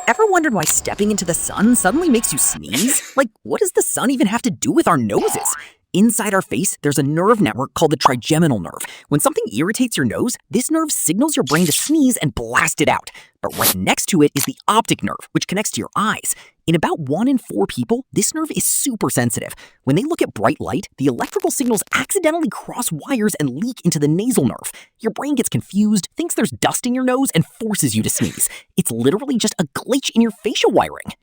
Ever wondered why stepping into the sun suddenly makes you sneeze? Like, what does the sun even have to do with our noses? Inside our face, there's a nerve network called the trigeminal nerve. When something irritates your nose, this nerve signals your brain to sneeze and blast it out. But right next to it is the optic nerve, which connects to your eyes. In about 1 in 4 people, this nerve is super sensitive. When they look at bright light, the electrical signals accidentally cross wires and leak into the nasal nerve. Your brain gets confused, thinks there's dust in your nose, and forces you to sneeze. It's literally just a glitch in your facial wiring.